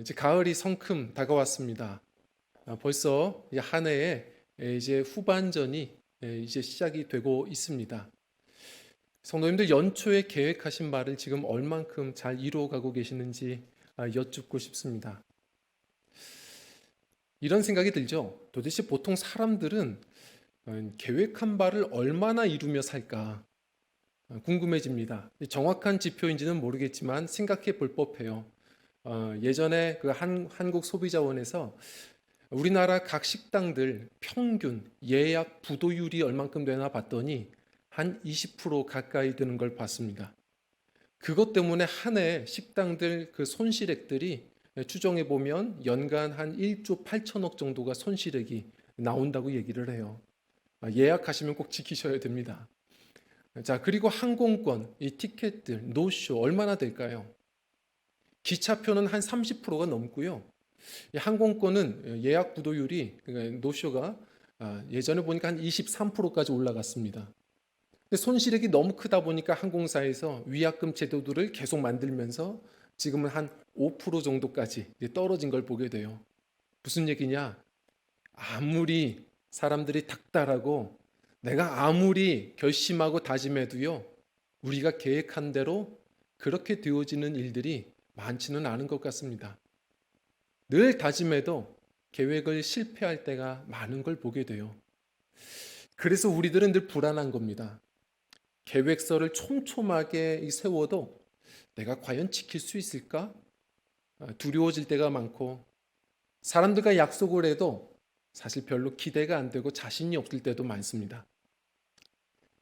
이제 가을이 성큼 다가왔습니다. 벌써 한 해의 이제 후반전이 이제 시작이 되고 있습니다. 성도님들 연초에 계획하신 바를 지금 얼만큼 잘 이루어가고 계시는지 여쭙고 싶습니다. 이런 생각이 들죠. 도대체 보통 사람들은 계획한 바를 얼마나 이루며 살까 궁금해집니다. 정확한 지표인지는 모르겠지만 생각해 볼 법해요. 예전에 그 한국 소비자원에서 우리나라 각 식당들 평균 예약 부도율이 얼만큼 되나 봤더니 한 20% 가까이 되는 걸 봤습니다. 그것 때문에 한 해 식당들 그 손실액들이 추정해 보면 연간 한 1조 8천억 정도가 손실액이 나온다고 얘기를 해요. 예약하시면 꼭 지키셔야 됩니다. 자, 그리고 항공권, 이 티켓들, 노쇼 얼마나 될까요? 기차표는 한 30%가 넘고요. 항공권은 예약 부도율이 그러니까 노쇼가 예전에 보니까 한 23%까지 올라갔습니다. 근데 손실액이 너무 크다 보니까 항공사에서 위약금 제도들을 계속 만들면서 지금은 한 5% 정도까지 떨어진 걸 보게 돼요. 무슨 얘기냐? 아무리 사람들이 닥달하고 내가 아무리 결심하고 다짐해도요, 우리가 계획한 대로 그렇게 되어지는 일들이 많지는 않은 것 같습니다. 늘 다짐해도 계획을 실패할 때가 많은 걸 보게 돼요. 그래서 우리들은 늘 불안한 겁니다. 계획서를 촘촘하게 세워도 내가 과연 지킬 수 있을까? 두려워질 때가 많고, 사람들과 약속을 해도 사실 별로 기대가 안 되고 자신이 없을 때도 많습니다.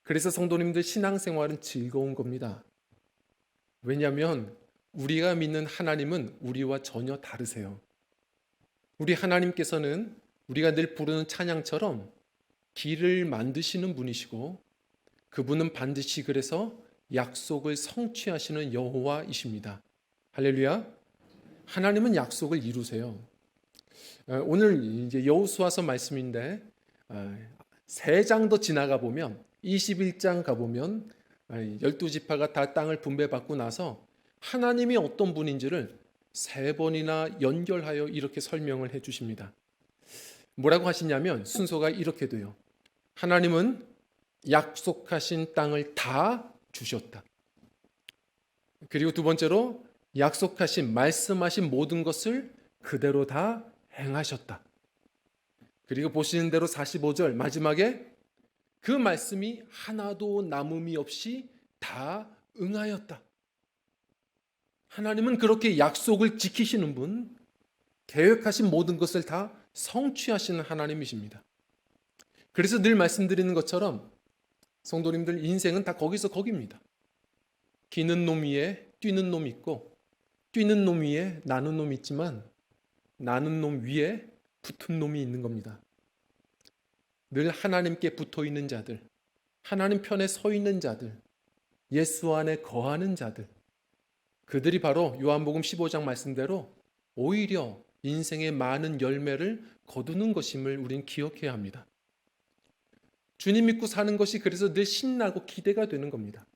그래서 성도님들 신앙생활은 즐거운 겁니다. 왜냐하면 우리가 믿는 하나님은 우리와 전혀 다르세요. 우리 하나님께서는 우리가 늘 부르는 찬양처럼 길을 만드시는 분이시고, 그분은 반드시 그래서 약속을 성취하시는 여호와이십니다. 할렐루야. 하나님은 약속을 이루세요. 오늘 이제 여호수아서 말씀인데 3장 더 지나가 보면 21장 가보면 12지파가 다 땅을 분배받고 나서 하나님이 어떤 분인지를 3번이나 연결하여 이렇게 설명을 해 주십니다. 뭐라고 하시냐면 순서가 이렇게 돼요. 하나님은 약속하신 땅을 다 주셨다. 그리고 두 번째로 약속하신 말씀하신 모든 것을 그대로 다 행하셨다. 그리고 보시는 대로 45절 마지막에 그 말씀이 하나도 남음이 없이 다 응하였다. 하나님은 그렇게 약속을 지키시는 분, 계획하신 모든 것을 다 성취하시는 하나님이십니다. 그래서 늘 말씀드리는 것처럼 성도님들 인생은 다 거기서 거기입니다. 기는 놈 위에 뛰는 놈 있고, 뛰는 놈 위에 나는 놈 있지만 나는 놈 위에 붙은 놈이 있는 겁니다. 늘 하나님께 붙어 있는 자들, 하나님 편에 서 있는 자들, 예수 안에 거하는 자들, 그들이 바로 요한복음 15장 말씀대로 오히려 인생의 많은 열매를 거두는 것임을 우린 기억해야 합니다. 주님 믿고 사는 것이 그래서 늘 신나고 기대가 되는 겁니다.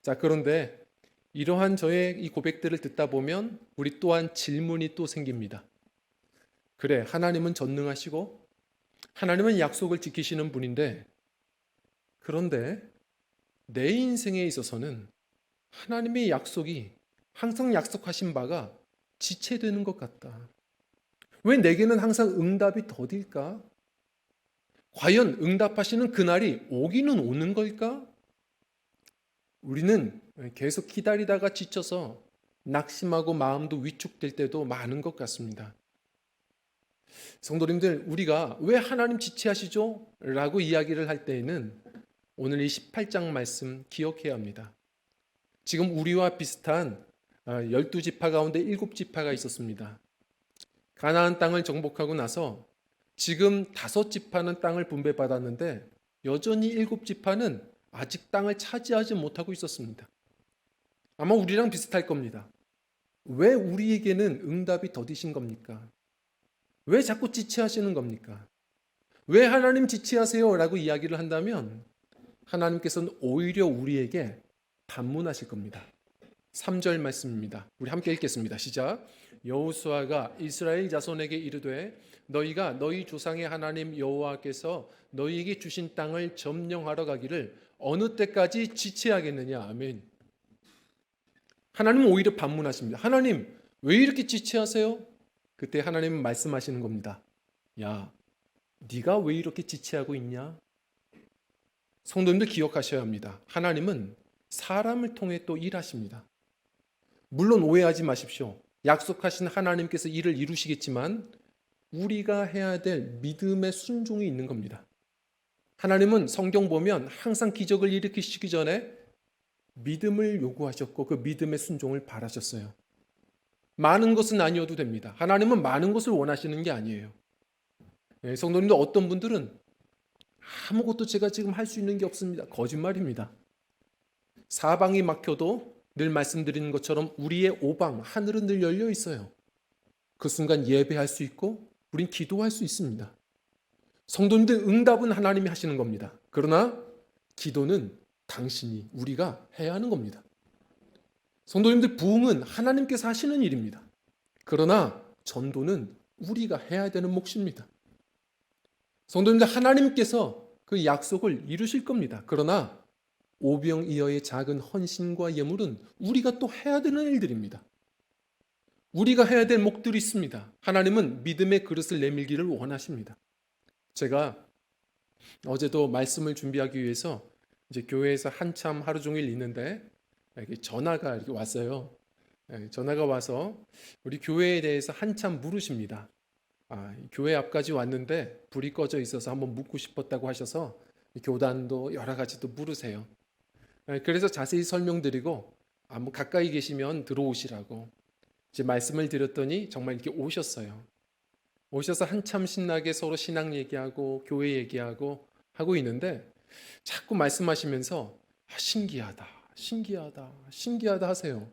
자, 그런데 이러한 저의 이 고백들을 듣다 보면 우리 또한 질문이 또 생깁니다. 그래, 하나님은 전능하시고 하나님은 약속을 지키시는 분인데, 그런데 내 인생에 있어서는 하나님의 약속이 항상 약속하신 바가 지체되는 것 같다. 왜 내게는 항상 응답이 더딜까? 과연 응답하시는 그날이 오기는 오는 걸까? 우리는 계속 기다리다가 지쳐서 낙심하고 마음도 위축될 때도 많은 것 같습니다. 성도님들, 우리가 왜 하나님 지체하시죠? 라고 이야기를 할 때에는 오늘 이 18장 말씀 기억해야 합니다. 지금 우리와 비슷한 12지파 가운데 7지파가 있었습니다. 가나안 땅을 정복하고 나서 지금 5지파는 땅을 분배받았는데 여전히 7지파는 아직 땅을 차지하지 못하고 있었습니다. 아마 우리랑 비슷할 겁니다. 왜 우리에게는 응답이 더디신 겁니까? 왜 자꾸 지체하시는 겁니까? 왜 하나님 지체하세요? 라고 이야기를 한다면 하나님께서는 오히려 우리에게 반문하실 겁니다. 3절 말씀입니다. 우리 함께 읽겠습니다. 시작. 여호수아가 이스라엘 자손에게 이르되 너희가 너희 조상의 하나님 여호와께서 너희에게 주신 땅을 점령하러 가기를 어느 때까지 지체하겠느냐. 아멘. 하나님은 오히려 반문하십니다. 하나님 왜 이렇게 지체하세요? 그때 하나님은 말씀하시는 겁니다. 야, 네가 왜 이렇게 지체하고 있냐? 성도님들 기억하셔야 합니다. 하나님은 사람을 통해 또 일하십니다. 물론 오해하지 마십시오. 약속하신 하나님께서 일을 이루시겠지만 우리가 해야 될 믿음의 순종이 있는 겁니다. 하나님은 성경 보면 항상 기적을 일으키시기 전에 믿음을 요구하셨고 그 믿음의 순종을 바라셨어요. 많은 것은 아니어도 됩니다. 하나님은 많은 것을 원하시는 게 아니에요. 성도님들 어떤 분들은 아무것도 제가 지금 할 수 있는 게 없습니다. 거짓말입니다. 사방이 막혀도 늘 말씀드리는 것처럼 우리의 오방, 하늘은 늘 열려 있어요. 그 순간 예배할 수 있고 우린 기도할 수 있습니다. 성도님들 응답은 하나님이 하시는 겁니다. 그러나 기도는 당신이 우리가 해야 하는 겁니다. 성도님들 부흥은 하나님께서 하시는 일입니다. 그러나 전도는 우리가 해야 되는 몫입니다. 성도님들 하나님께서 그 약속을 이루실 겁니다. 그러나 오병이어의 작은 헌신과 예물은 우리가 또 해야 되는 일들입니다. 우리가 해야 될 몫들이 있습니다. 하나님은 믿음의 그릇을 내밀기를 원하십니다. 제가 어제도 말씀을 준비하기 위해서 이제 교회에서 한참 하루 종일 있는데 전화가 이렇게 왔어요. 전화가 와서 우리 교회에 대해서 한참 물으십니다. 교회 앞까지 왔는데 불이 꺼져 있어서 한번 묻고 싶었다고 하셔서 교단도 여러 가지도 물으세요. 그래서 자세히 설명드리고 뭐 가까이 계시면 들어오시라고 이제 말씀을 드렸더니 정말 이렇게 오셨어요. 오셔서 한참 신나게 서로 신앙 얘기하고 교회 얘기하고 하고 있는데 자꾸 말씀하시면서 신기하다, 신기하다, 신기하다 하세요.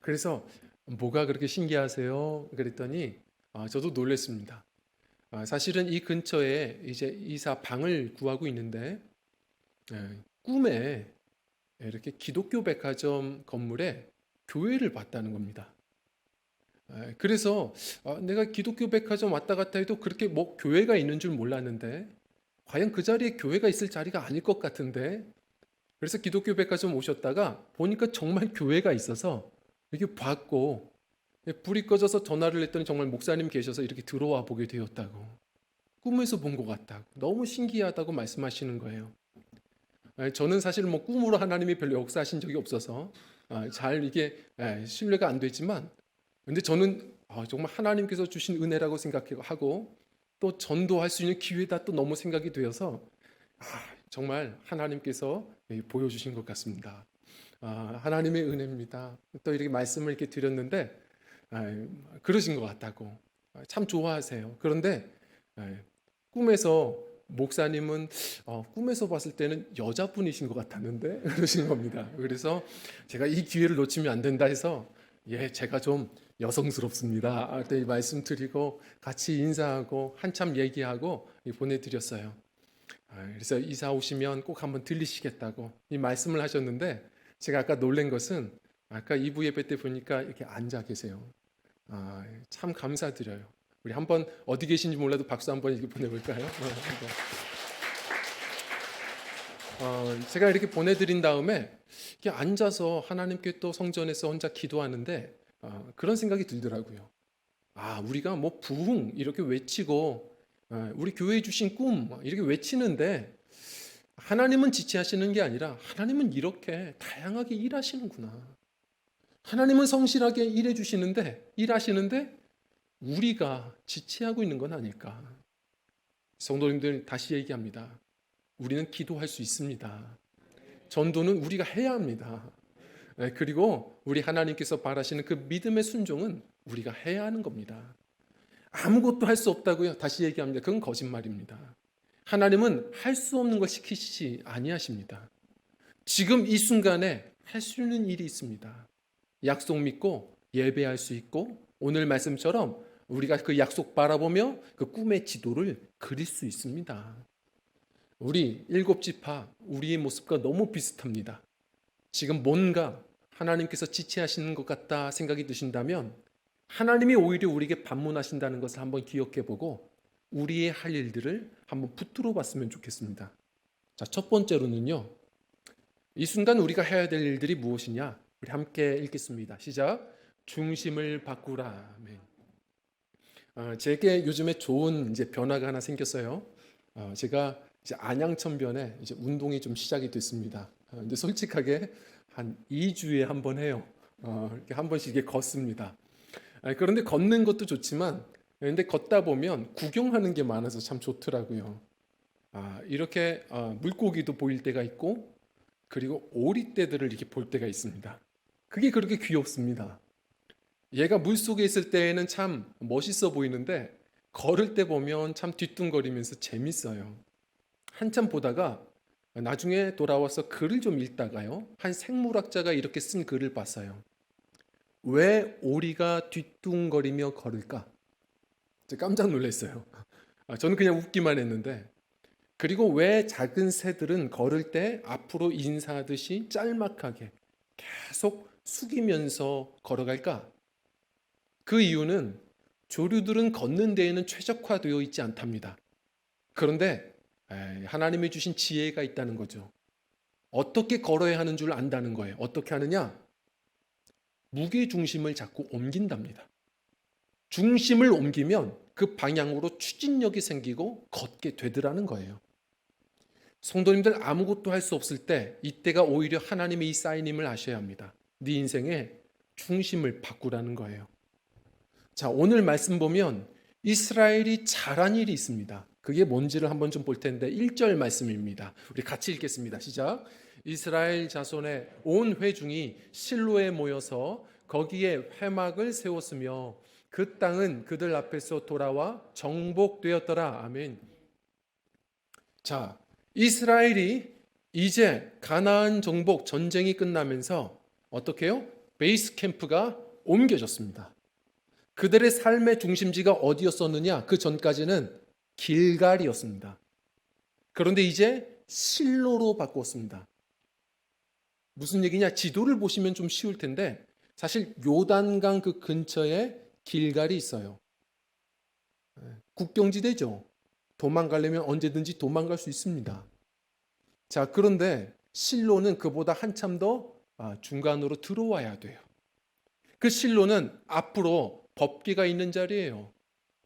그래서 뭐가 그렇게 신기하세요? 그랬더니 저도 놀랐습니다. 사실은 이 근처에 이제 이사 방을 구하고 있는데 꿈에 이렇게 기독교 백화점 건물에 교회를 봤다는 겁니다. 그래서 내가 기독교 백화점 왔다 갔다 해도 그렇게 뭐 교회가 있는 줄 몰랐는데 과연 그 자리에 교회가 있을 자리가 아닐 것 같은데 그래서 기독교 백화점 오셨다가 보니까 정말 교회가 있어서 이렇게 봤고 불이 꺼져서 전화를 했더니 정말 목사님 계셔서 이렇게 들어와 보게 되었다고 꿈에서 본 것 같다고 너무 신기하다고 말씀하시는 거예요. 저는 사실 뭐 꿈으로 하나님이 별로 역사하신 적이 없어서 잘 이게 신뢰가 안 되지만 근데 저는 정말 하나님께서 주신 은혜라고 생각하고 또 전도할 수 있는 기회다 또 너무 생각이 되어서 정말 하나님께서 보여주신 것 같습니다. 하나님의 은혜입니다. 또 이렇게 말씀을 이렇게 드렸는데 그러신 것 같다고 참 좋아하세요. 그런데 꿈에서 목사님은 꿈에서 봤을 때는 여자분이신 것 같았는데 그러신 겁니다. 그래서 제가 이 기회를 놓치면 안 된다 해서 제가 좀 여성스럽습니다. 이 말씀 드리고 같이 인사하고 한참 얘기하고 보내드렸어요. 그래서 이사 오시면 꼭 한번 들리시겠다고 이 말씀을 하셨는데 제가 아까 놀란 것은 아까 2부 예배 때 보니까 이렇게 앉아 계세요. 참 감사드려요. 우리 한번 어디 계신지 몰라도 박수 한번 이렇게 보내볼까요? 제가 이렇게 보내드린 다음에 이렇게 앉아서 하나님께 또 성전에서 혼자 기도하는데 그런 생각이 들더라고요. 우리가 뭐 부흥 이렇게 외치고 우리 교회에 주신 꿈 이렇게 외치는데 하나님은 지체하시는 게 아니라 하나님은 이렇게 다양하게 일하시는구나. 하나님은 성실하게 일해 주시는데 일하시는데 우리가 지체하고 있는 건 아닐까. 성도님들 다시 얘기합니다. 우리는 기도할 수 있습니다. 전도는 우리가 해야 합니다. 그리고 우리 하나님께서 바라시는 그 믿음의 순종은 우리가 해야 하는 겁니다. 아무것도 할 수 없다고요? 다시 얘기합니다. 그건 거짓말입니다. 하나님은 할 수 없는 걸 시키시지 아니하십니다. 지금 이 순간에 할 수 있는 일이 있습니다. 약속 믿고 예배할 수 있고 오늘 말씀처럼 우리가 그 약속 바라보며 그 꿈의 지도를 그릴 수 있습니다. 우리 7지파 우리의 모습과 너무 비슷합니다. 지금 뭔가 하나님께서 지체하시는 것 같다 생각이 드신다면 하나님이 오히려 우리에게 반문하신다는 것을 한번 기억해 보고 우리의 할 일들을 한번 붙들어 봤으면 좋겠습니다. 자, 첫 번째로는요. 이 순간 우리가 해야 될 일들이 무엇이냐? 우리 함께 읽겠습니다. 시작. 중심을 바꾸라. 아멘. 제게 요즘에 좋은 변화가 하나 생겼어요. 제가 이제 안양천변에 이제 운동이 좀 시작이 됐습니다. 근데 솔직하게 한 2주에 한 번 해요. 이렇게 한 번씩 이렇게 걷습니다. 그런데 걷는 것도 좋지만, 근데 걷다 보면 구경하는 게 많아서 참 좋더라고요. 이렇게 물고기도 보일 때가 있고, 그리고 오리떼들을 이렇게 볼 때가 있습니다. 그게 그렇게 귀엽습니다. 얘가 물 속에 있을 때에는 참 멋있어 보이는데, 걸을 때 보면 참 뒤뚱거리면서 재밌어요. 한참 보다가 나중에 돌아와서 글을 좀 읽다가요, 한 생물학자가 이렇게 쓴 글을 봤어요. 왜 오리가 뒤뚱거리며 걸을까? 깜짝 놀랐어요. 저는 그냥 웃기만 했는데, 그리고 왜 작은 새들은 걸을 때 앞으로 인사하듯이 짤막하게 계속 숙이면서 걸어갈까? 그 이유는 조류들은 걷는 데에는 최적화되어 있지 않답니다. 그런데 하나님이 주신 지혜가 있다는 거죠. 어떻게 걸어야 하는 줄 안다는 거예요. 어떻게 하느냐? 무게 중심을 자꾸 옮긴답니다. 중심을 옮기면 그 방향으로 추진력이 생기고 걷게 되더라는 거예요. 성도님들, 아무것도 할 수 없을 때 이때가 오히려 하나님의 이 사인임을 아셔야 합니다. 네 인생의 중심을 바꾸라는 거예요. 자, 오늘 말씀 보면 이스라엘이 잘한 일이 있습니다. 그게 뭔지를 한번 좀 볼 텐데 1절 말씀입니다. 우리 같이 읽겠습니다. 시작. 이스라엘 자손의 온 회중이 실로에 모여서 거기에 회막을 세웠으며 그 땅은 그들 앞에서 돌아와 정복되었더라. 아멘. 자, 이스라엘이 이제 가나안 정복 전쟁이 끝나면서 어떻게 해요? 베이스 캠프가 옮겨졌습니다. 그들의 삶의 중심지가 어디였었느냐? 그 전까지는 길갈이었습니다. 그런데 이제 실로로 바꿨습니다. 무슨 얘기냐? 지도를 보시면 좀 쉬울 텐데 사실 요단강 그 근처에 길갈이 있어요. 국경지대죠. 도망가려면 언제든지 도망갈 수 있습니다. 자, 그런데 실로는 그보다 한참 더 중간으로 들어와야 돼요. 그 실로는 앞으로 법궤가 있는 자리예요.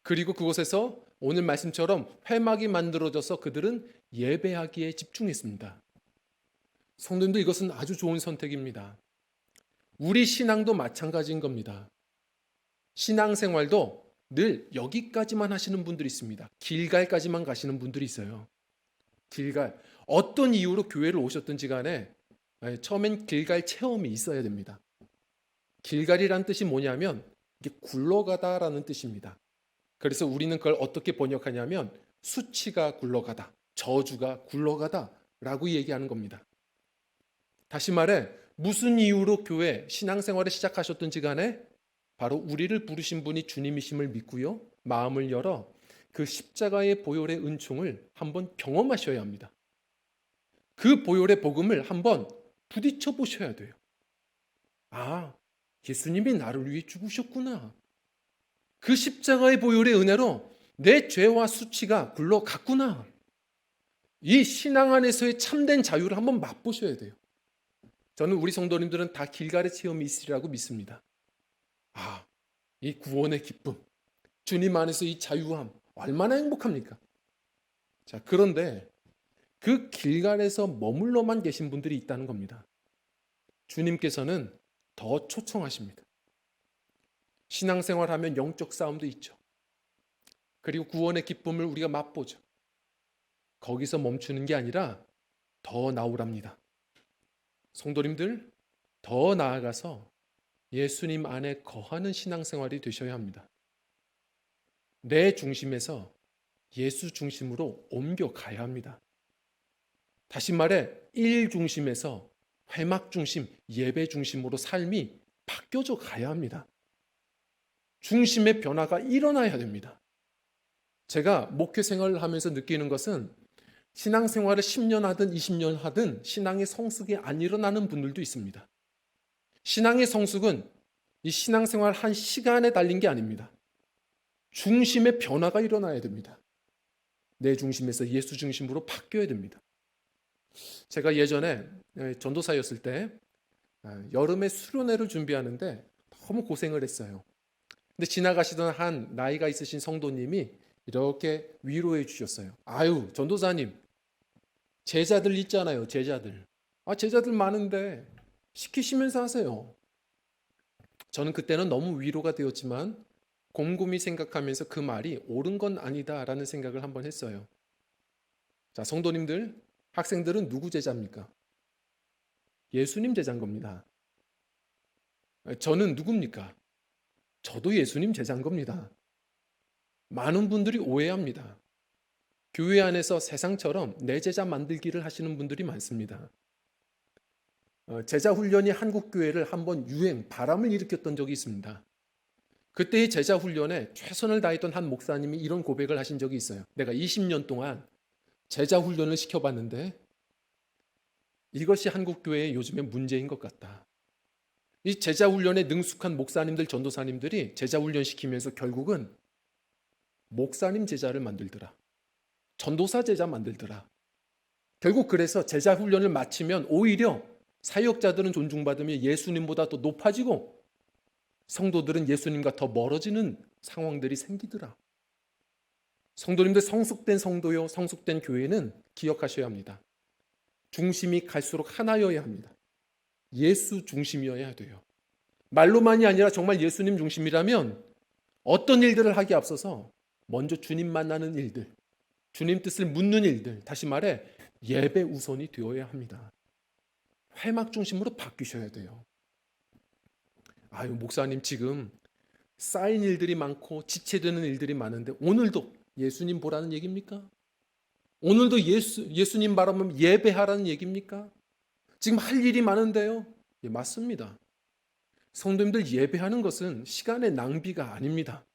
그리고 그곳에서 오늘 말씀처럼 회막이 만들어져서 그들은 예배하기에 집중했습니다. 성도님들, 이것은 아주 좋은 선택입니다. 우리 신앙도 마찬가지인 겁니다. 신앙생활도 늘 여기까지만 하시는 분들이 있습니다. 길갈까지만 가시는 분들이 있어요. 길갈. 어떤 이유로 교회를 오셨든지 간에 처음엔 길갈 체험이 있어야 됩니다. 길갈이란 뜻이 뭐냐면 이게 굴러가다라는 뜻입니다. 그래서 우리는 그걸 어떻게 번역하냐면 수치가 굴러가다, 저주가 굴러가다 라고 얘기하는 겁니다. 다시 말해 무슨 이유로 교회 신앙생활을 시작하셨든지 간에 바로 우리를 부르신 분이 주님이심을 믿고요, 마음을 열어 그 십자가의 보혈의 은총을 한번 경험하셔야 합니다. 그 보혈의 복음을 한번 부딪혀 보셔야 돼요. 예수님이 나를 위해 죽으셨구나. 그 십자가의 보혈의 은혜로 내 죄와 수치가 굴러갔구나. 이 신앙 안에서의 참된 자유를 한번 맛보셔야 돼요. 저는 우리 성도님들은 다 길갈의 체험이 있으리라고 믿습니다. 이 구원의 기쁨, 주님 안에서 이 자유함, 얼마나 행복합니까? 자, 그런데 그 길갈에서 머물러만 계신 분들이 있다는 겁니다. 주님께서는 더 초청하십니다. 신앙생활하면 영적 싸움도 있죠. 그리고 구원의 기쁨을 우리가 맛보죠. 거기서 멈추는 게 아니라 더 나오랍니다. 성도님들, 더 나아가서 예수님 안에 거하는 신앙생활이 되셔야 합니다. 내 중심에서 예수 중심으로 옮겨가야 합니다. 다시 말해 일 중심에서 회막 중심, 예배 중심으로 삶이 바뀌어져 가야 합니다. 중심의 변화가 일어나야 됩니다. 제가 목회 생활을 하면서 느끼는 것은 신앙생활을 10년 하든 20년 하든 신앙의 성숙이 안 일어나는 분들도 있습니다. 신앙의 성숙은 이 신앙생활 한 시간에 달린 게 아닙니다. 중심의 변화가 일어나야 됩니다. 내 중심에서 예수 중심으로 바뀌어야 됩니다. 제가 예전에 전도사였을 때 여름에 수련회를 준비하는데 너무 고생을 했어요. 근데 지나가시던 한 나이가 있으신 성도님이 이렇게 위로해 주셨어요. 아유, 전도사님, 제자들 있잖아요, 제자들. 제자들 많은데 시키시면서 하세요. 저는 그때는 너무 위로가 되었지만 곰곰이 생각하면서 그 말이 옳은 건 아니다라는 생각을 한번 했어요. 자, 성도님들, 학생들은 누구 제자입니까? 예수님 제자인 겁니다. 저는 누굽니까? 저도 예수님 제자인 겁니다. 많은 분들이 오해합니다. 교회 안에서 세상처럼 내 제자 만들기를 하시는 분들이 많습니다. 제자 훈련이 한국 교회를 한번 바람을 일으켰던 적이 있습니다. 그때의 제자 훈련에 최선을 다했던 한 목사님이 이런 고백을 하신 적이 있어요. 내가 20년 동안 제자 훈련을 시켜봤는데 이것이 한국 교회의 요즘의 문제인 것 같다. 이 제자 훈련에 능숙한 목사님들, 전도사님들이 제자 훈련 시키면서 결국은 목사님 제자를 만들더라. 전도사 제자 만들더라. 결국 그래서 제자 훈련을 마치면 오히려 사역자들은 존중받으며 예수님보다 더 높아지고 성도들은 예수님과 더 멀어지는 상황들이 생기더라. 성도님들, 성숙된 성도요, 성숙된 교회는 기억하셔야 합니다. 중심이 갈수록 하나여야 합니다. 예수 중심이어야 돼요. 말로만이 아니라 정말 예수님 중심이라면 어떤 일들을 하기에 앞서서 먼저 주님 만나는 일들, 주님 뜻을 묻는 일들, 다시 말해 예배 우선이 되어야 합니다. 회막 중심으로 바뀌셔야 돼요. 아유, 목사님 지금 쌓인 일들이 많고 지체되는 일들이 많은데 오늘도 예수님 보라는 얘기입니까? 오늘도 예수님 바라보면 예배하라는 얘기입니까? 지금 할 일이 많은데요. 예, 맞습니다. 성도님들, 예배하는 것은 시간의 낭비가 아닙니다.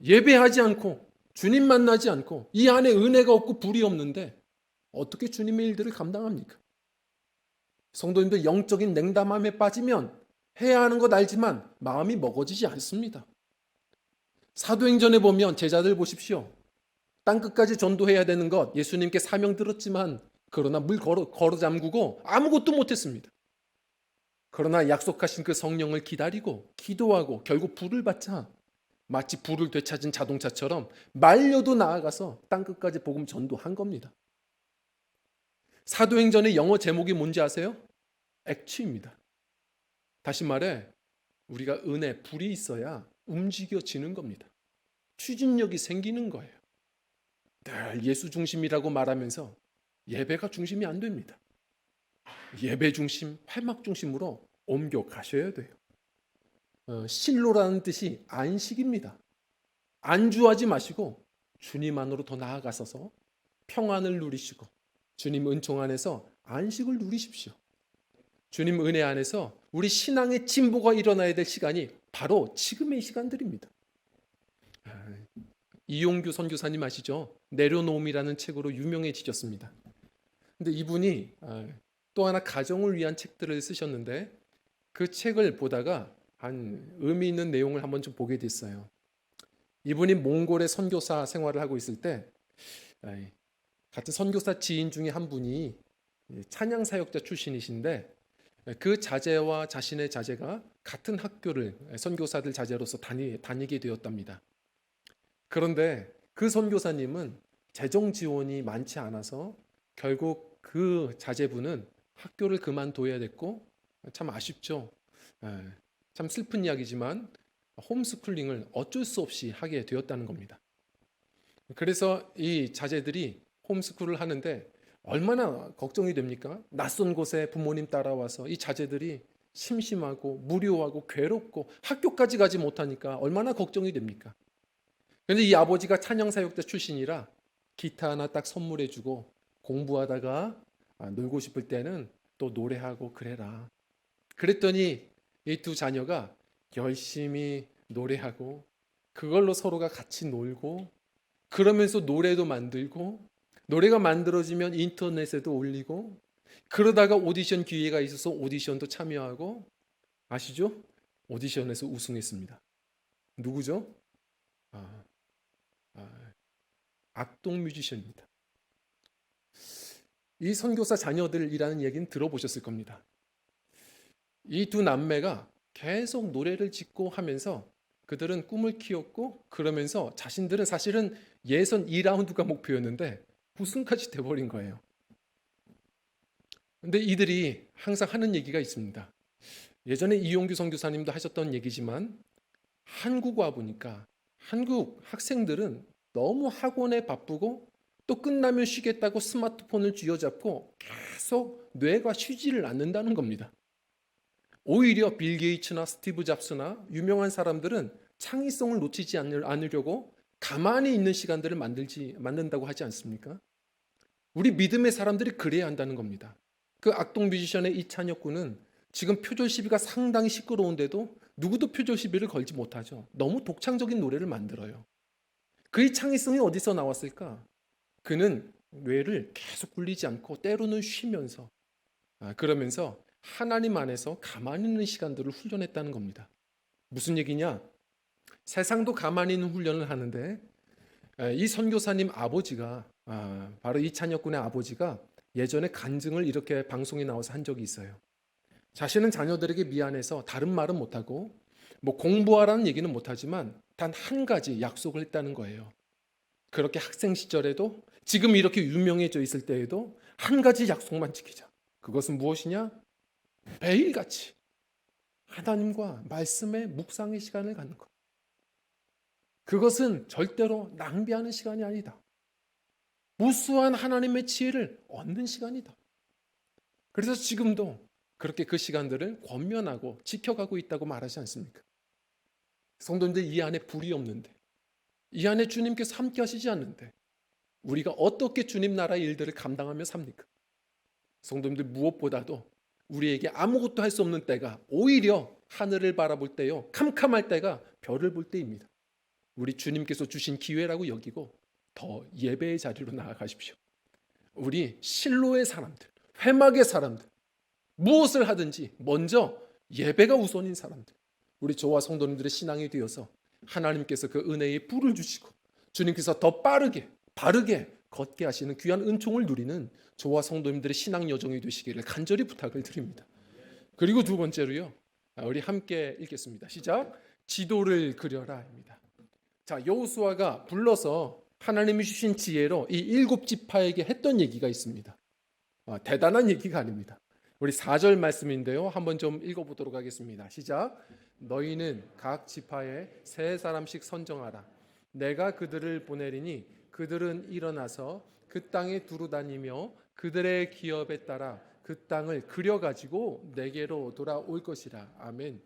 예배하지 않고 주님 만나지 않고 이 안에 은혜가 없고 불이 없는데 어떻게 주님의 일들을 감당합니까? 성도님들, 영적인 냉담함에 빠지면 해야 하는 것 알지만 마음이 먹어지지 않습니다. 사도행전에 보면 제자들 보십시오. 땅끝까지 전도해야 되는 것 예수님께 사명 들었지만 그러나 물 걸어 잠그고 아무것도 못했습니다. 그러나 약속하신 그 성령을 기다리고 기도하고 결국 불을 받자 마치 불을 되찾은 자동차처럼 말려도 나아가서 땅끝까지 복음 전도한 겁니다. 사도행전의 영어 제목이 뭔지 아세요? 액취입니다. 다시 말해 우리가 은혜, 불이 있어야 움직여지는 겁니다. 추진력이 생기는 거예요. 늘 예수 중심이라고 말하면서 예배가 중심이 안 됩니다. 예배 중심, 회막 중심으로 옮겨가셔야 돼요. 실로라는 뜻이 안식입니다. 안주하지 마시고 주님 안으로 더 나아가셔서 평안을 누리시고 주님 은총 안에서 안식을 누리십시오. 주님 은혜 안에서 우리 신앙의 진보가 일어나야 될 시간이 바로 지금의 시간들입니다. 이용규 선교사님 아시죠? 내려놓음이라는 책으로 유명해지셨습니다. 근데 이분이 또 하나 가정을 위한 책들을 쓰셨는데 그 책을 보다가 한 의미 있는 내용을 한번 좀 보게 됐어요. 이분이 몽골의 선교사 생활을 하고 있을 때 같은 선교사 지인 중에 한 분이 찬양 사역자 출신이신데 그 자제와 자신의 자제가 같은 학교를 선교사들 자제로서 다니게 되었답니다. 그런데 그 선교사님은 재정 지원이 많지 않아서 결국 그 자제분은 학교를 그만둬야 됐고 참 아쉽죠. 참 슬픈 이야기지만 홈스쿨링을 어쩔 수 없이 하게 되었다는 겁니다. 그래서 이 자제들이 홈스쿨을 하는데 얼마나 걱정이 됩니까? 낯선 곳에 부모님 따라와서 이 자제들이 심심하고 무료하고 괴롭고 학교까지 가지 못하니까 얼마나 걱정이 됩니까? 그런데 이 아버지가 찬양사역자 출신이라 기타 하나 딱 선물해주고 공부하다가 놀고 싶을 때는 또 노래하고 그래라. 그랬더니 이 두 자녀가 열심히 노래하고 그걸로 서로가 같이 놀고 그러면서 노래도 만들고 노래가 만들어지면 인터넷에도 올리고 그러다가 오디션 기회가 있어서 오디션도 참여하고 아시죠? 오디션에서 우승했습니다. 누구죠? 아, 악동 뮤지션입니다. 이 선교사 자녀들이라는 얘기는 들어보셨을 겁니다. 이 두 남매가 계속 노래를 짓고 하면서 그들은 꿈을 키웠고, 그러면서 자신들은 사실은 예선 2라운드가 목표였는데 우승까지 돼버린 거예요. 근데 이들이 항상 하는 얘기가 있습니다. 예전에 이용규 선교사님도 하셨던 얘기지만, 한국 와 보니까 한국 학생들은 너무 학원에 바쁘고 또 끝나면 쉬겠다고 스마트폰을 쥐어잡고 계속 뇌가 쉬지를 않는다는 겁니다. 오히려 빌 게이츠나 스티브 잡스나 유명한 사람들은 창의성을 놓치지 않으려고 가만히 있는 시간들을 만든다고 하지 않습니까? 우리 믿음의 사람들이 그래야 한다는 겁니다. 그 악동 뮤지션의 이찬혁 군은 지금 표절 시비가 상당히 시끄러운데도 누구도 표절 시비를 걸지 못하죠. 너무 독창적인 노래를 만들어요. 그의 창의성이 어디서 나왔을까? 그는 뇌를 계속 굴리지 않고 때로는 쉬면서, 그러면서 하나님 안에서 가만히 있는 시간들을 훈련했다는 겁니다. 무슨 얘기냐? 세상도 가만히 있는 훈련을 하는데, 이 선교사님 아버지가, 바로 이찬혁 군의 아버지가 예전에 간증을 이렇게 방송에 나와서 한 적이 있어요. 자신은 자녀들에게 미안해서 다른 말은 못하고 뭐 공부하라는 얘기는 못하지만 단 한 가지 약속을 했다는 거예요. 그렇게 학생 시절에도, 지금 이렇게 유명해져 있을 때에도 한 가지 약속만 지키자. 그것은 무엇이냐? 매일같이 하나님과 말씀의 묵상의 시간을 갖는 것. 그것은 절대로 낭비하는 시간이 아니다. 무수한 하나님의 지혜를 얻는 시간이다. 그래서 지금도 그렇게 그 시간들을 권면하고 지켜가고 있다고 말하지 않습니까? 성도님들, 이 안에 불이 없는데, 이 안에 주님께서 함께 하시지 않는데 우리가 어떻게 주님 나라의 일들을 감당하며 삽니까? 성도님들, 무엇보다도 우리에게 아무것도 할 수 없는 때가 오히려 하늘을 바라볼 때요, 캄캄할 때가 별을 볼 때입니다. 우리 주님께서 주신 기회라고 여기고 더 예배의 자리로 나아가십시오. 우리 실로의 사람들, 회막의 사람들, 무엇을 하든지 먼저 예배가 우선인 사람들, 우리 저와 성도님들의 신앙이 되어서 하나님께서 그 은혜의 불을 주시고 주님께서 더 빠르게 바르게 걷게 하시는 귀한 은총을 누리는 저와 성도님들의 신앙 여정이 되시기를 간절히 부탁을 드립니다. 그리고 두 번째로요, 우리 함께 읽겠습니다. 시작. 지도를 그려라입니다. 자, 여호수아가 불러서 하나님이 주신 지혜로 이 7지파에게 했던 얘기가 있습니다. 대단한 얘기가 아닙니다. 우리 4절 말씀인데요, 한번 좀 읽어보도록 하겠습니다. 시작. 너희는 각 지파에 3사람씩 선정하라. 내가 그들을 보내리니 그들은 일어나서 그 땅에 두루 다니며 그들의 기업에 따라 그 땅을 그려가지고 내게로 돌아올 것이라. 아멘.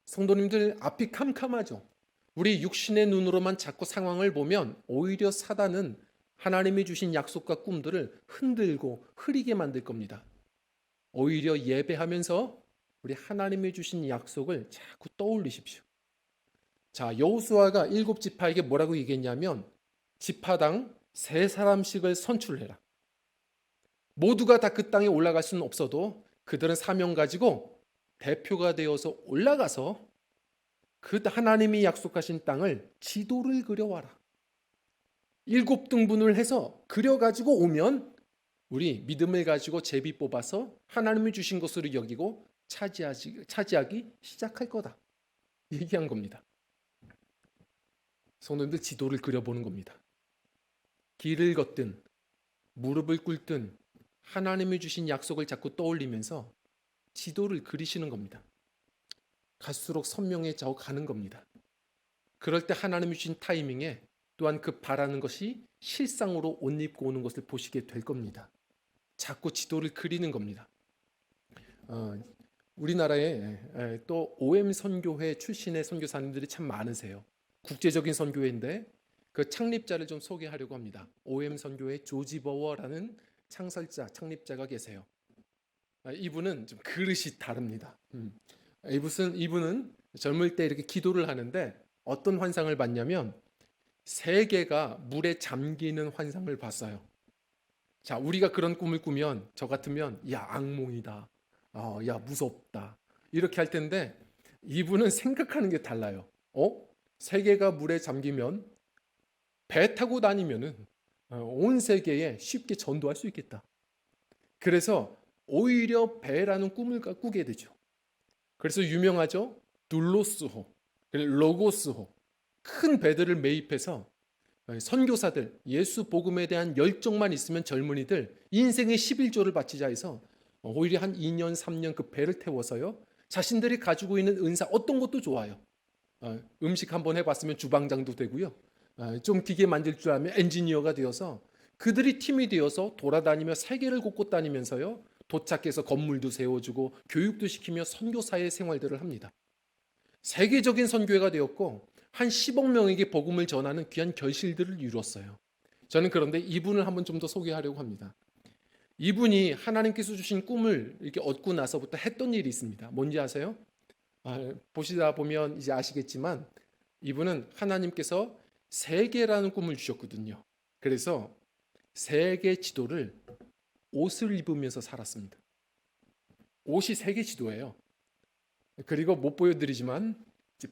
성도님들, 앞이 캄캄하죠. 우리 육신의 눈으로만 자꾸 상황을 보면 오히려 사단은 하나님이 주신 약속과 꿈들을 흔들고 흐리게 만들 겁니다. 오히려 예배하면서 우리 하나님이 주신 약속을 자꾸 떠올리십시오. 자, 여호수아가 7지파에게 뭐라고 얘기했냐면, 지파당 3사람씩을 선출해라. 모두가 다 그 땅에 올라갈 수는 없어도 그들은 사명 가지고 대표가 되어서 올라가서 그 하나님이 약속하신 땅을 지도를 그려와라. 7등분을 해서 그려가지고 오면 우리 믿음을 가지고 제비 뽑아서 하나님이 주신 것으로 여기고 차지하기 시작할 거다. 얘기한 겁니다. 성도님들, 지도를 그려보는 겁니다. 길을 걷든 무릎을 꿇든 하나님이 주신 약속을 자꾸 떠올리면서 지도를 그리시는 겁니다. 갈수록 선명해져 가는 겁니다. 그럴 때 하나님이 주신 타이밍에 또한 그 바라는 것이 실상으로 옷 입고 오는 것을 보시게 될 겁니다. 자꾸 지도를 그리는 겁니다. 우리나라에 또 OM 선교회 출신의 선교사님들이 참 많으세요. 국제적인 선교회인데 그 창립자를 좀 소개하려고 합니다. OM 선교회 조지 버워라는 창립자가 계세요. 이분은 좀 그릇이 다릅니다. 이분은 젊을 때 이렇게 기도를 하는데 어떤 환상을 봤냐면 세계가 물에 잠기는 환상을 봤어요. 자, 우리가 그런 꿈을 꾸면 저 같으면 야, 악몽이다. 야, 무섭다. 이렇게 할 텐데 이분은 생각하는 게 달라요. 세계가 물에 잠기면 배 타고 다니면은 온 세계에 쉽게 전도할 수 있겠다. 그래서 오히려 배라는 꿈을 꾸게 되죠. 그래서 유명하죠. 둘로스호, 로고스호, 큰 배들을 매입해서 선교사들, 예수 복음에 대한 열정만 있으면 젊은이들 인생의 11조를 바치자 해서 오히려 한 2년, 3년 그 배를 태워서요. 자신들이 가지고 있는 은사 어떤 것도 좋아요. 음식 한번 해봤으면 주방장도 되고요. 좀 기계 만질 줄 알면 엔지니어가 되어서 그들이 팀이 되어서 돌아다니며 세계를 곳곳 다니면서요. 도착해서 건물도 세워주고 교육도 시키며 선교사의 생활들을 합니다. 세계적인 선교회가 되었고 한 10억 명에게 복음을 전하는 귀한 결실들을 이루었어요. 저는 그런데 이분을 한번 좀 더 소개하려고 합니다. 이분이 하나님께서 주신 꿈을 이렇게 얻고 나서부터 했던 일이 있습니다. 뭔지 아세요? 보시다 보면 이제 아시겠지만 이분은 하나님께서 세계라는 꿈을 주셨거든요. 그래서 세계 지도를 옷을 입으면서 살았습니다. 옷이 세계 지도예요. 그리고 못 보여드리지만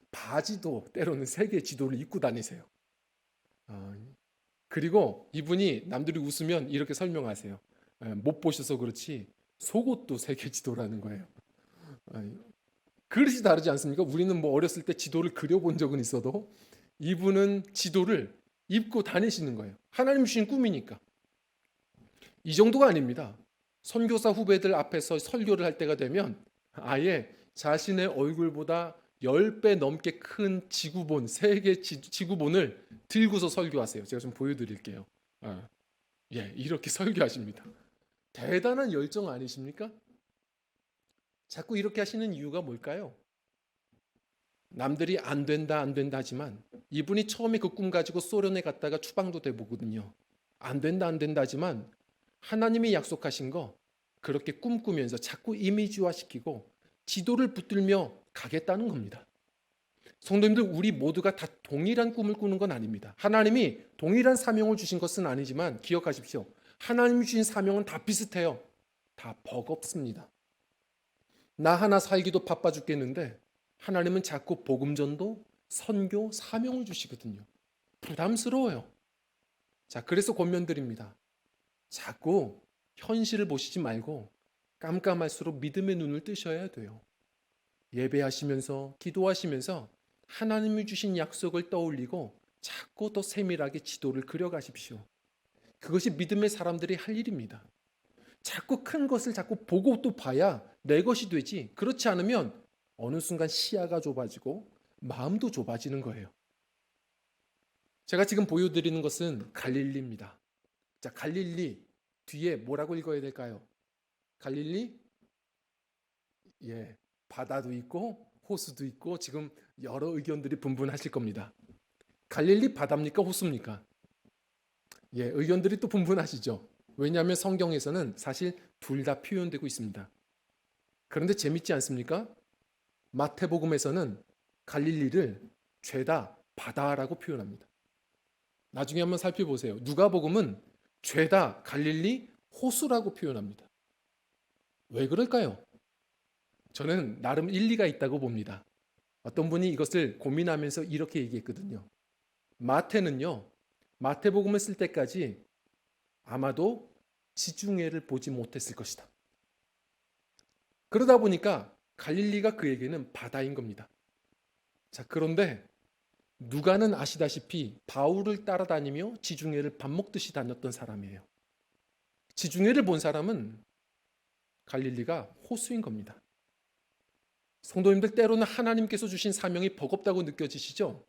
바지도 때로는 세계 지도를 입고 다니세요. 그리고 이분이 남들이 웃으면 이렇게 설명하세요. 못 보셔서 그렇지 속옷도 세계 지도라는 거예요. 그릇이 다르지 않습니까? 우리는 뭐 어렸을 때 지도를 그려본 적은 있어도 이분은 지도를 입고 다니시는 거예요. 하나님 주신 꿈이니까. 이 정도가 아닙니다. 선교사 후배들 앞에서 설교를 할 때가 되면 아예 자신의 얼굴보다 10배 넘게 큰 지구본, 세계 지구본을 들고서 설교하세요. 제가 좀 보여드릴게요. 이렇게 설교하십니다. 대단한 열정 아니십니까? 자꾸 이렇게 하시는 이유가 뭘까요? 남들이 안 된다 하지만 이분이 처음에 그 꿈 가지고 소련에 갔다가 추방도 돼보거든요. 안 된다 하지만 하나님이 약속하신 거 그렇게 꿈꾸면서 자꾸 이미지화시키고 지도를 붙들며 가겠다는 겁니다. 성도님들, 우리 모두가 다 동일한 꿈을 꾸는 건 아닙니다. 하나님이 동일한 사명을 주신 것은 아니지만 기억하십시오. 하나님이 주신 사명은 다 비슷해요. 다 버겁습니다. 나 하나 살기도 바빠 죽겠는데 하나님은 자꾸 복음전도, 선교, 사명을 주시거든요. 부담스러워요. 자, 그래서 권면드립니다. 자꾸 현실을 보시지 말고 깜깜할수록 믿음의 눈을 뜨셔야 돼요. 예배하시면서 기도하시면서 하나님이 주신 약속을 떠올리고 자꾸 더 세밀하게 지도를 그려가십시오. 그것이 믿음의 사람들이 할 일입니다. 자꾸 큰 것을 자꾸 보고 또 봐야 내 것이 되지. 그렇지 않으면 어느 순간 시야가 좁아지고 마음도 좁아지는 거예요. 제가 지금 보여드리는 것은 갈릴리입니다. 자, 갈릴리 뒤에 뭐라고 읽어야 될까요? 갈릴리? 바다도 있고 호수도 있고 지금 여러 의견들이 분분하실 겁니다. 갈릴리 바다입니까? 호수입니까? 의견들이 또 분분하시죠. 왜냐하면 성경에서는 사실 둘 다 표현되고 있습니다. 그런데 재밌지 않습니까? 마태복음에서는 갈릴리를 죄다 바다라고 표현합니다. 나중에 한번 살펴보세요. 누가복음은 죄다 갈릴리 호수라고 표현합니다. 왜 그럴까요? 저는 나름 일리가 있다고 봅니다. 어떤 분이 이것을 고민하면서 이렇게 얘기했거든요. 마태는요, 마태복음을 쓸 때까지 아마도 지중해를 보지 못했을 것이다. 그러다 보니까 갈릴리가 그에게는 바다인 겁니다. 자, 그런데 누가는 아시다시피 바울을 따라다니며 지중해를 밥 먹듯이 다녔던 사람이에요. 지중해를 본 사람은 갈릴리가 호수인 겁니다. 성도님들, 때로는 하나님께서 주신 사명이 버겁다고 느껴지시죠?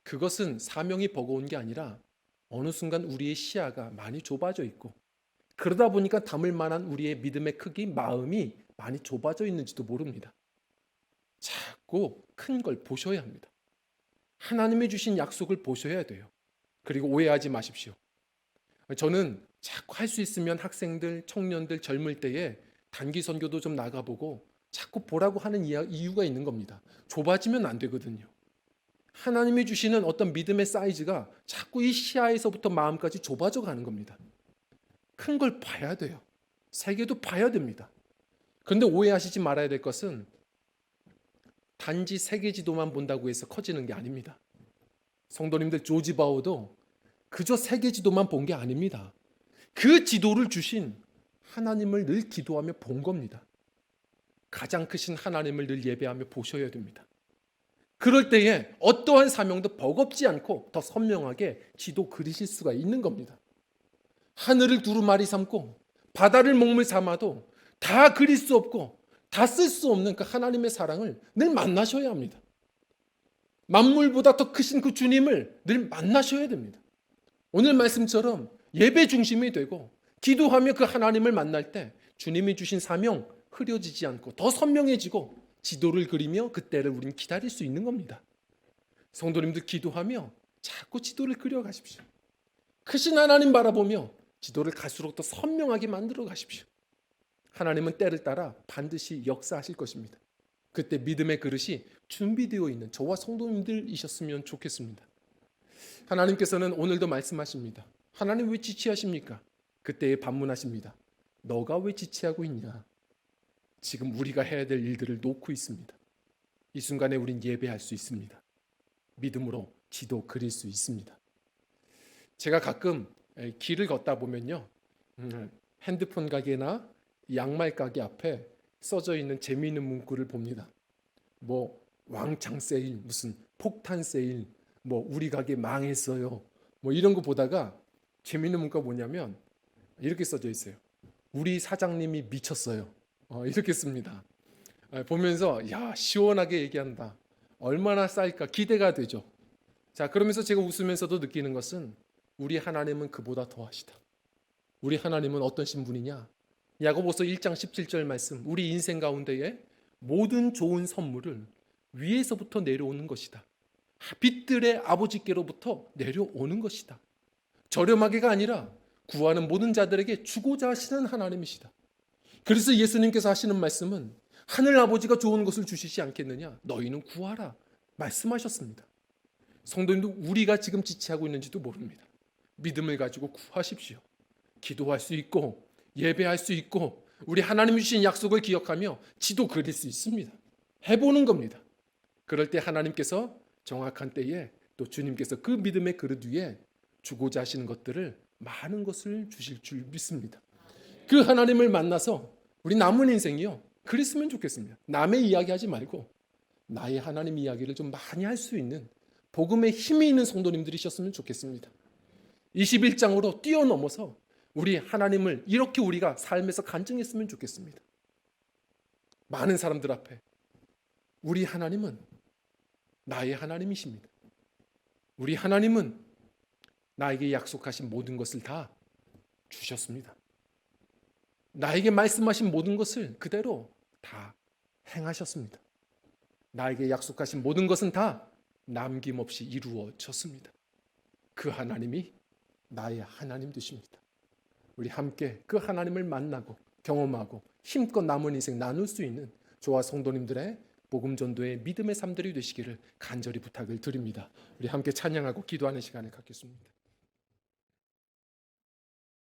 그것은 사명이 버거운 게 아니라 어느 순간 우리의 시야가 많이 좁아져 있고 그러다 보니까 담을 만한 우리의 믿음의 크기, 마음이 많이 좁아져 있는지도 모릅니다. 자꾸 큰 걸 보셔야 합니다. 하나님이 주신 약속을 보셔야 돼요. 그리고 오해하지 마십시오. 저는 자꾸 할 수 있으면 학생들, 청년들 젊을 때에 단기 선교도 좀 나가보고 자꾸 보라고 하는 이유가 있는 겁니다. 좁아지면 안 되거든요. 하나님이 주시는 어떤 믿음의 사이즈가 자꾸 이 시야에서부터 마음까지 좁아져 가는 겁니다. 큰 걸 봐야 돼요. 세계도 봐야 됩니다. 그런데 오해하시지 말아야 될 것은 단지 세계 지도만 본다고 해서 커지는 게 아닙니다. 성도님들, 조지 바오도 그저 세계 지도만 본 게 아닙니다. 그 지도를 주신 하나님을 늘 기도하며 본 겁니다. 가장 크신 하나님을 늘 예배하며 보셔야 됩니다. 그럴 때에 어떠한 사명도 버겁지 않고 더 선명하게 지도 그리실 수가 있는 겁니다. 하늘을 두루마리 삼고 바다를 먹물 삼아도 다 그릴 수 없고 다 쓸 수 없는 그 하나님의 사랑을 늘 만나셔야 합니다. 만물보다 더 크신 그 주님을 늘 만나셔야 됩니다. 오늘 말씀처럼 예배 중심이 되고 기도하며 그 하나님을 만날 때 주님이 주신 사명 흐려지지 않고 더 선명해지고 지도를 그리며 그때를 우린 기다릴 수 있는 겁니다. 성도님들, 기도하며 자꾸 지도를 그려가십시오. 크신 하나님 바라보며 지도를 갈수록 더 선명하게 만들어 가십시오. 하나님은 때를 따라 반드시 역사하실 것입니다. 그때 믿음의 그릇이 준비되어 있는 저와 성도님들이셨으면 좋겠습니다. 하나님께서는 오늘도 말씀하십니다. 하나님 왜 지체하십니까? 그때에 반문하십니다. 너가 왜 지체하고 있냐? 지금 우리가 해야 될 일들을 놓고 있습니다. 이 순간에 우린 예배할 수 있습니다. 믿음으로 지도 그릴 수 있습니다. 제가 가끔 길을 걷다 보면요, 핸드폰 가게나 양말 가게 앞에 써져 있는 재미있는 문구를 봅니다. 뭐 왕창 세일, 무슨 폭탄 세일, 뭐 우리 가게 망했어요, 뭐 이런 거 보다가 재미있는 문구가 뭐냐면 이렇게 써져 있어요. 우리 사장님이 미쳤어요. 이렇게 씁니다. 보면서 야, 시원하게 얘기한다. 얼마나 쌀까 기대가 되죠. 자, 그러면서 제가 웃으면서도 느끼는 것은 우리 하나님은 그보다 더하시다. 우리 하나님은 어떤 분이냐? 야고보서 1장 17절 말씀, 우리 인생 가운데에 모든 좋은 선물을 위에서부터 내려오는 것이다. 빛들의 아버지께로부터 내려오는 것이다. 저렴하게가 아니라 구하는 모든 자들에게 주고자 하시는 하나님이시다. 그래서 예수님께서 하시는 말씀은 하늘 아버지가 좋은 것을 주시지 않겠느냐? 너희는 구하라 말씀하셨습니다. 성도님도 우리가 지금 지체하고 있는지도 모릅니다. 믿음을 가지고 구하십시오. 기도할 수 있고 예배할 수 있고 우리 하나님이 주신 약속을 기억하며 지도 그릴 수 있습니다. 해보는 겁니다. 그럴 때 하나님께서 정확한 때에 또 주님께서 그 믿음의 그릇 위에 주고자 하시는 것들을 많은 것을 주실 줄 믿습니다. 그 하나님을 만나서 우리 남은 인생이요 그랬으면 좋겠습니다. 남의 이야기 하지 말고 나의 하나님 이야기를 좀 많이 할 수 있는 복음의 힘이 있는 성도님들이셨으면 좋겠습니다. 21장으로 뛰어넘어서 우리 하나님을 이렇게 우리가 삶에서 간증했으면 좋겠습니다. 많은 사람들 앞에 우리 하나님은 나의 하나님이십니다. 우리 하나님은 나에게 약속하신 모든 것을 다 주셨습니다. 나에게 말씀하신 모든 것을 그대로 다 행하셨습니다. 나에게 약속하신 모든 것은 다 남김없이 이루어졌습니다. 그 하나님이 나의 하나님 되십니다. 우리 함께 그 하나님을 만나고 경험하고 힘껏 남은 인생 나눌 수 있는 저와 성도님들의 복음 전도의 믿음의 삶들이 되시기를 간절히 부탁을 드립니다. 우리 함께 찬양하고 기도하는 시간을 갖겠습니다.